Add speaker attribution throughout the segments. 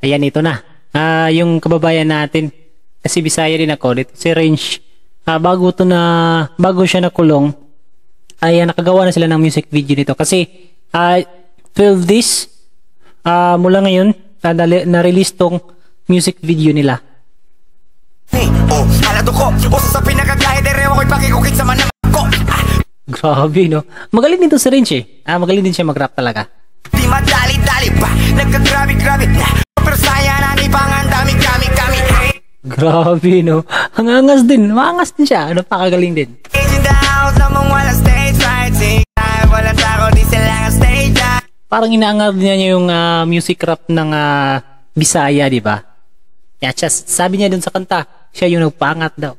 Speaker 1: Ayan, ito na. Yung kababayan natin. Kasi Bisaya din ako. Dito si Range. Bago siya nakulong, ay nakagawa na sila ng music video nito. Kasi 12 days mula ngayon, na-release tong music video nila. Grabe, no? Magaling din to si Range eh. Magaling din siya mag-rap talaga.
Speaker 2: Di madali-dali pa, nagkagrabe-grabe pero sayang ang ibang ang dami-kami.
Speaker 1: Grabe, no? Ang angas din. Maangas din siya. Napakagaling din. Parang inaangat niya yung music rap ng Bisaya, di ba? Kaya sabi niya dun sa kanta, siya yung nagpaangat daw.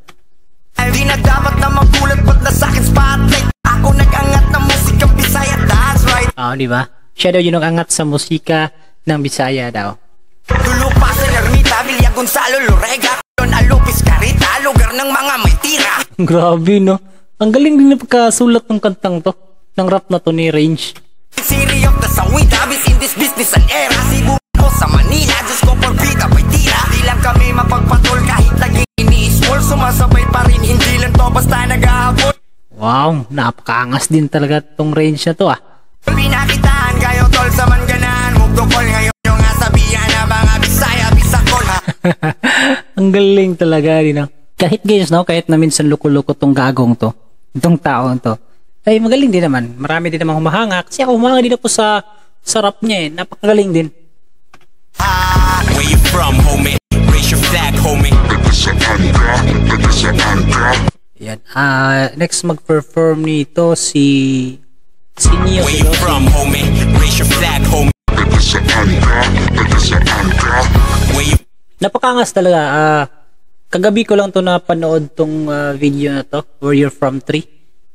Speaker 2: Hindi na dapat na magulat, ba't na sa'kin spotlight? Ako nag-angat ng musika Bisaya, that's right.
Speaker 1: Di ba? Siya daw yung nag-angat sa musika ng Bisaya daw.
Speaker 2: Dulo pa sa Ermita, Villa Gonzalo, Lorega, Alopis, Carita, lugar ng mga may tira.
Speaker 1: Grabe, no? Ang galing din na pagkasulat ng kantang to, ng rap na to ni Range.
Speaker 2: City of the Sawi, Davis in this business and era. Sibu ko sa Manila, just ko por vida, may tira. Di lang kami mapagpatol kahit lagi ini-small. Sumasabay pa rin, hindi lang to basta nag-ahabol.
Speaker 1: Wow, napakaangas din talaga tong Range na to
Speaker 2: Pinakitaan kayo tol sa mangganan. Mugdokol ngayon yung asabihan na mga Bisaya, Bisakol ha.
Speaker 1: Ang galing talaga din Kahit guys, no, kahit na minsan loko-loko tong gagong to, itong taon to, ay magaling din naman. Marami din naman humahanga. Kasi ako humahanga din ako sa rap niya eh. Napakagaling din.
Speaker 2: Where you from, homie? Raise your flag, homie.
Speaker 1: Yan. Next mag-perform nito si Neo.
Speaker 2: Where you from, homie? Raise your flag, homie.
Speaker 1: Napakangas talaga. Kagabi ko lang to napanood tong video na to, Where You're From 3.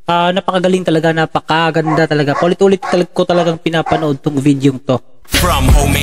Speaker 1: Napakagaling talaga, napakaganda talaga. Paulit-ulit ko talagang pinapanood tong video to.
Speaker 2: From homie,